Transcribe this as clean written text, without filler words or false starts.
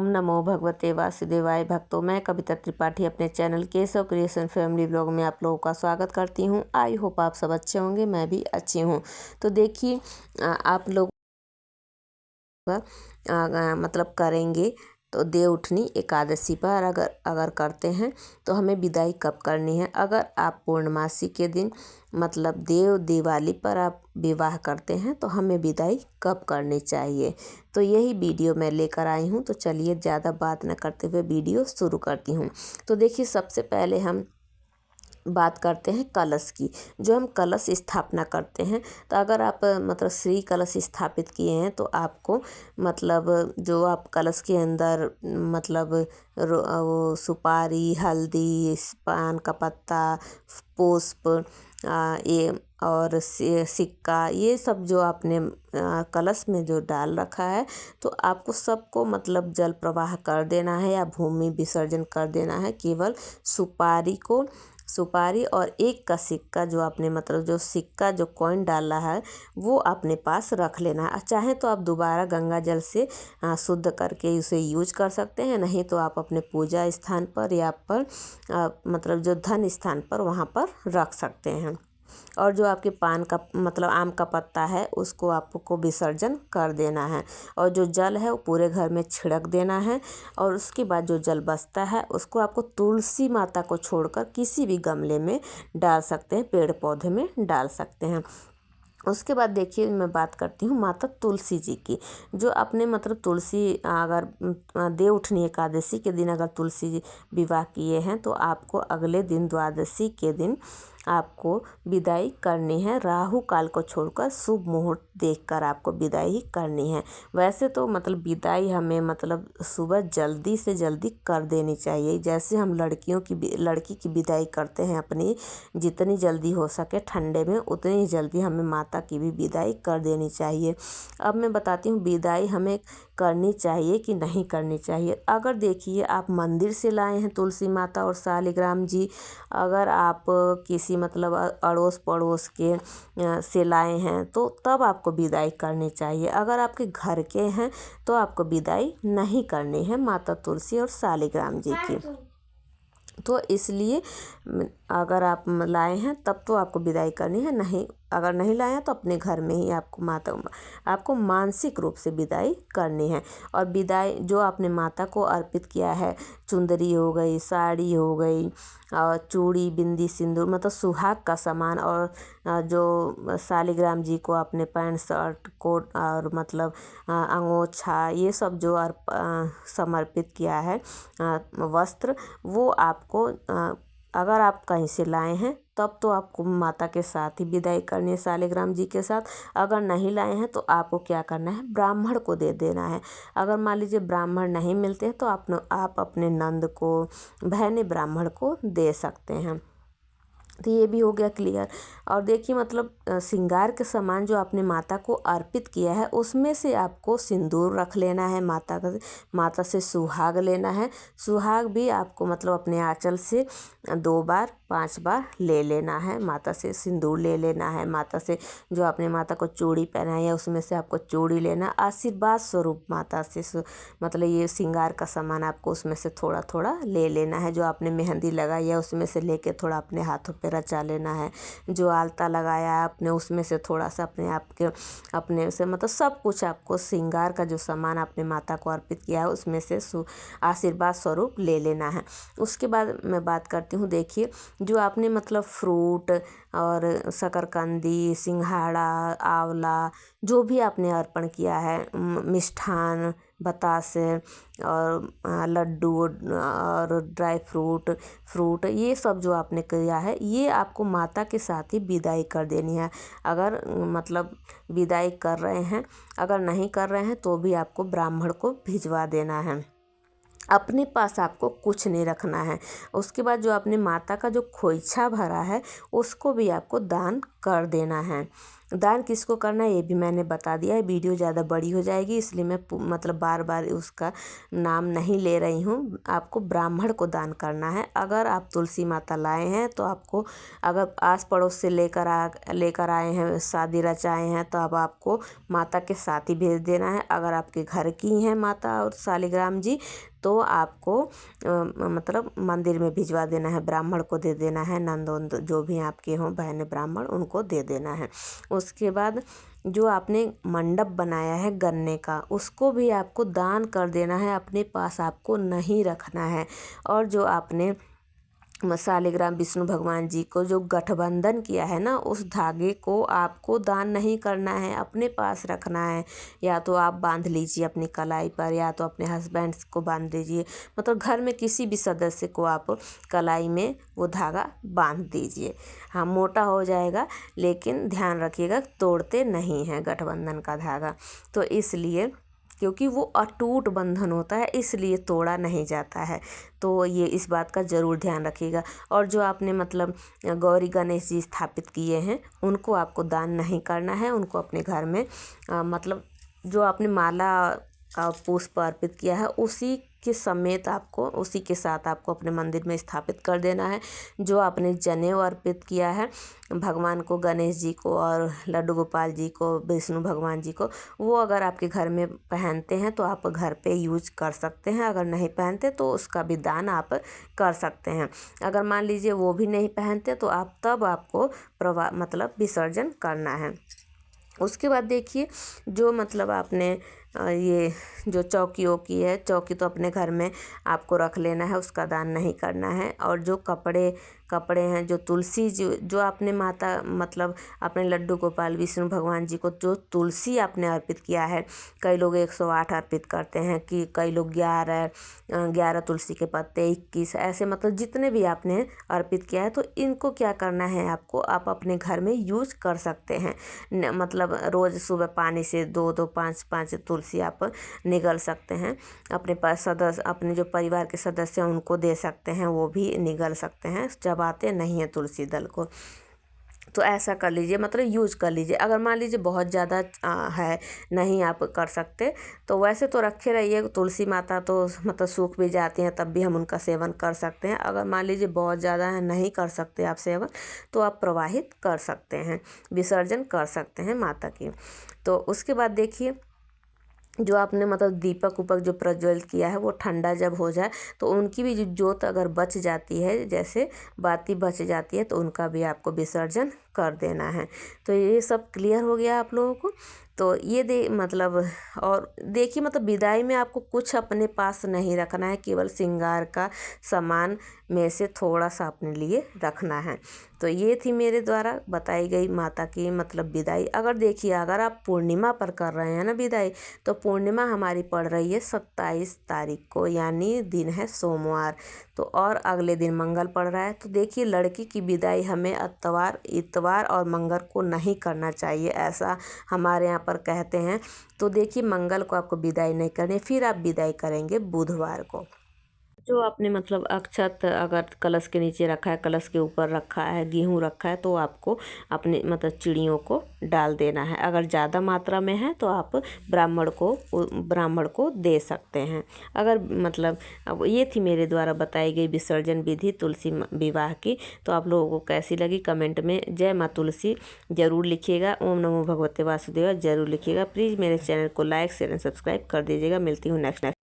नमो भगवते वासुदेवाय। भक्तों, मैं कविता त्रिपाठी अपने channel Keshav creation family blog में आप लोगों का स्वागत करती हूं। आई होप आप सब अच्छे होंगे, मैं भी अच्छी हूं। तो देखिए, आप लोग मतलब करेंगे तो देवउठनी एकादशी पर अगर करते हैं तो हमें विदाई कब करनी है। अगर आप पूर्णमासी के दिन मतलब दिवाली पर आप विवाह करते हैं तो हमें विदाई कब करनी चाहिए, तो यही वीडियो मैं लेकर आई हूँ। तो चलिए ज़्यादा बात न करते हुए वीडियो शुरू करती हूँ। तो देखिए, सबसे पहले हम बात करते हैं कलश की। जो हम कलश स्थापना करते हैं, तो अगर आप मतलब श्री कलश स्थापित किए हैं तो आपको मतलब जो आप कलश के अंदर मतलब वो सुपारी, हल्दी, पान का पत्ता, पुष्प, ये और सिक्का, ये सब जो आपने कलश में जो डाल रखा है, तो आपको सबको मतलब जल प्रवाह कर देना है या भूमि विसर्जन कर देना है। केवल सुपारी और एक का सिक्का, जो आपने मतलब जो सिक्का जो कॉइन डाला है वो अपने पास रख लेना है। चाहे तो आप दोबारा गंगा जल से शुद्ध करके उसे यूज कर सकते हैं, नहीं तो आप अपने पूजा स्थान पर या पर मतलब जो धन स्थान पर वहाँ पर रख सकते हैं। और जो आपके पान का मतलब आम का पत्ता है उसको आपको विसर्जन कर देना है, और जो जल है वो पूरे घर में छिड़क देना है। और उसके बाद जो जल बचता है उसको आपको तुलसी माता को छोड़कर किसी भी गमले में डाल सकते हैं, पेड़ पौधे में डाल सकते हैं। उसके बाद देखिए, मैं बात करती हूँ माता तुलसी जी की। जो अपने मतलब तुलसी अगर देवउठनी एकादशी के दिन अगर तुलसी जी विवाह किए हैं तो आपको अगले दिन द्वादशी के दिन आपको विदाई करनी है। राहु काल को छोड़कर शुभ मुहूर्त देखकर आपको विदाई करनी है। वैसे तो मतलब विदाई हमें मतलब सुबह जल्दी से जल्दी कर देनी चाहिए। जैसे हम लड़की की विदाई करते हैं अपनी, जितनी जल्दी हो सके ठंडे में उतनी जल्दी हमें माता की भी विदाई कर देनी चाहिए। अब मैं बताती हूँ विदाई हमें करनी चाहिए कि नहीं करनी चाहिए। अगर देखिए, आप मंदिर से लाए हैं तुलसी माता और शालिग्राम जी, अगर आप किसी मतलब अड़ोस पड़ोस के से लाए हैं तो तब आपको विदाई करनी चाहिए। अगर आपके घर के हैं तो आपको विदाई नहीं करनी है माता तुलसी और शालिग्राम जी की। तो इसलिए अगर आप लाए हैं तब तो आपको विदाई करनी है, नहीं अगर नहीं लाए हैं तो अपने घर में ही आपको मानसिक रूप से विदाई करनी है। और विदाई जो आपने माता को अर्पित किया है, चुंदरी हो गई, साड़ी हो गई, और चूड़ी, बिंदी, सिंदूर मतलब सुहाग का सामान, और जो शालिग्राम जी को आपने पैंट शर्ट कोट और मतलब अंगोछा, ये सब जो समर्पित किया है वस्त्र, वो आपको अगर आप कहीं से लाए हैं तब तो आपको माता के साथ ही विदाई करनी है, शालिग्राम जी के साथ। अगर नहीं लाए हैं तो आपको क्या करना है, ब्राह्मण को दे देना है। अगर मान लीजिए ब्राह्मण नहीं मिलते हैं तो आप अपने नंद को, बहने ब्राह्मण को दे सकते हैं। तो ये भी हो गया क्लियर। और देखिए, मतलब श्रृंगार के सामान जो आपने माता को अर्पित किया है उसमें से आपको सिंदूर रख लेना है, माता से सुहाग लेना है। सुहाग भी आपको मतलब अपने आंचल से 2 बार 5 बार ले लेना है, माता से सिंदूर ले लेना है। माता से जो आपने माता को चूड़ी पहनाई है उसमें से आपको चूड़ी लेना, आशीर्वाद स्वरूप माता से मतलब ये श्रृंगार का सामान आपको उसमें से थोड़ा थोड़ा ले लेना है। जो आपने मेहंदी लगाई है उसमें से लेके थोड़ा अपने हाथों पे रचा लेना है। जो आलता लगाया है आपने उसमें से थोड़ा सा अपने से मतलब सब कुछ आपको श्रृंगार का जो सामान आपने माता को अर्पित किया है उसमें से आशीर्वाद स्वरूप ले लेना है। उसके बाद मैं बात करती हूँ, देखिए जो आपने मतलब फ्रूट और शकरकंदी, सिंघाड़ा, आंवला, जो भी आपने अर्पण किया है, मिष्ठान, बतासे और लड्डू और ड्राई फ्रूट, ये सब जो आपने किया है ये आपको माता के साथ ही विदाई कर देनी है। अगर मतलब विदाई कर रहे हैं, अगर नहीं कर रहे हैं तो भी आपको ब्राह्मण को भिजवा देना है। अपने पास आपको कुछ नहीं रखना है। उसके बाद जो आपने माता का जो खोइछा भरा है उसको भी आपको दान कर देना है। दान किसको करना है ये भी मैंने बता दिया है। वीडियो ज़्यादा बड़ी हो जाएगी इसलिए मैं मतलब बार बार उसका नाम नहीं ले रही हूँ। आपको ब्राह्मण को दान करना है। अगर आप तुलसी माता लाए हैं तो आपको, अगर आस पड़ोस से लेकर आए हैं, शादी रचाए हैं, तो अब आपको माता के साथ ही भेज देना है। अगर आपके घर की हैं माता और शालिग्राम जी तो आपको मतलब मंदिर में भिजवा देना है, ब्राह्मण को दे देना है, नंद जो भी आपके हों बहन ब्राह्मण उनको दे देना है। उसके बाद जो आपने मंडप बनाया है गन्ने का उसको भी आपको दान कर देना है, अपने पास आपको नहीं रखना है। और जो आपने शालिग्राम विष्णु भगवान जी को जो गठबंधन किया है ना, उस धागे को आपको दान नहीं करना है, अपने पास रखना है। या तो आप बांध लीजिए अपनी कलाई पर, या तो अपने हस्बैंड को बांध दीजिए, मतलब घर में किसी भी सदस्य को आप कलाई में वो धागा बांध दीजिए। हाँ, मोटा हो जाएगा लेकिन ध्यान रखिएगा तोड़ते नहीं हैं गठबंधन का धागा। तो इसलिए, क्योंकि वो अटूट बंधन होता है इसलिए तोड़ा नहीं जाता है। तो ये इस बात का ज़रूर ध्यान रखिएगा। और जो आपने मतलब गौरी गणेश जी स्थापित किए हैं उनको आपको दान नहीं करना है। उनको अपने घर में मतलब जो आपने माला पुष्प अर्पित किया है उसी के समेत आपको, उसी के साथ आपको अपने मंदिर में स्थापित कर देना है। जो आपने जनेऊ अर्पित किया है भगवान को, गणेश जी को और लड्डू गोपाल जी को, विष्णु भगवान जी को, वो अगर आपके घर में पहनते हैं तो आप घर पे यूज कर सकते हैं। अगर नहीं पहनते तो उसका भी दान आप कर सकते हैं। अगर मान लीजिए वो भी नहीं पहनते तो आप तब आपको मतलब विसर्जन करना है। उसके बाद देखिए, जो मतलब आपने ये जो चौकी वोकी है, चौकी तो अपने घर में आपको रख लेना है, उसका दान नहीं करना है। और जो कपड़े हैं, जो तुलसी जो आपने माता मतलब अपने लड्डू गोपाल विष्णु भगवान जी को जो तुलसी आपने अर्पित किया है, कई लोग 108 अर्पित करते हैं, कि कई लोग 11 तुलसी के पत्ते, 21 ऐसे, मतलब जितने भी आपने अर्पित किया है। तो इनको क्या करना है आपको, आप अपने घर में यूज कर सकते हैं। मतलब रोज़ सुबह पानी से 2-2, 5-5 तुलसी आप निगल सकते हैं। अपने पास सदस्य, अपने जो परिवार के सदस्य हैं उनको दे सकते हैं, वो भी निगल सकते हैं, चबाते नहीं हैं तुलसी दल को। तो ऐसा कर लीजिए, मतलब यूज कर लीजिए। अगर मान लीजिए बहुत ज़्यादा है, नहीं आप कर सकते, तो वैसे तो रखे रहिए। तुलसी माता तो मतलब सूख भी जाती हैं तब भी हम उनका सेवन कर सकते हैं। अगर मान लीजिए बहुत ज़्यादा है, नहीं कर सकते आप सेवन, तो आप प्रवाहित कर सकते हैं, विसर्जन कर सकते हैं माता की। तो उसके बाद देखिए, जो आपने मतलब दीपक उपक जो प्रज्वलित किया है वो ठंडा जब हो जाए तो उनकी भी जो जोत अगर बच जाती है, जैसे बाती बच जाती है, तो उनका भी आपको विसर्जन कर देना है। तो ये सब क्लियर हो गया आप लोगों को। तो ये मतलब, और देखिए मतलब विदाई में आपको कुछ अपने पास नहीं रखना है, केवल श्रृंगार का सामान में से थोड़ा सा अपने लिए रखना है। तो ये थी मेरे द्वारा बताई गई माता की मतलब विदाई। अगर देखिए, अगर आप पूर्णिमा पर कर रहे हैं ना विदाई, तो पूर्णिमा हमारी पड़ रही है 27 तारीख को, यानी दिन है सोमवार। तो और अगले दिन मंगल पड़ रहा है। तो देखिए, लड़की की विदाई हमें इतवार और मंगल को नहीं करना चाहिए, ऐसा हमारे यहाँ पर कहते हैं। तो देखिए, मंगल को आपको विदाई नहीं करनी, फिर आप विदाई करेंगे बुधवार को। जो आपने मतलब अक्षत अगर कलश के नीचे रखा है, कलश के ऊपर रखा है, गेहूँ रखा है, तो आपको अपने मतलब चिड़ियों को डाल देना है। अगर ज़्यादा मात्रा में है तो आप ब्राह्मण को दे सकते हैं। अगर मतलब, अब ये थी मेरे द्वारा बताई गई विसर्जन विधि तुलसी विवाह की। तो आप लोगों को कैसी लगी कमेंट में जय माँ तुलसी ज़रूर लिखिएगा, ओम नमो भगवते वासुदेव ज़रूर लिखिएगा। प्लीज़ मेरे चैनल को लाइक शेयर एंड सब्सक्राइब कर दीजिएगा। मिलती हूँ नेक्स्ट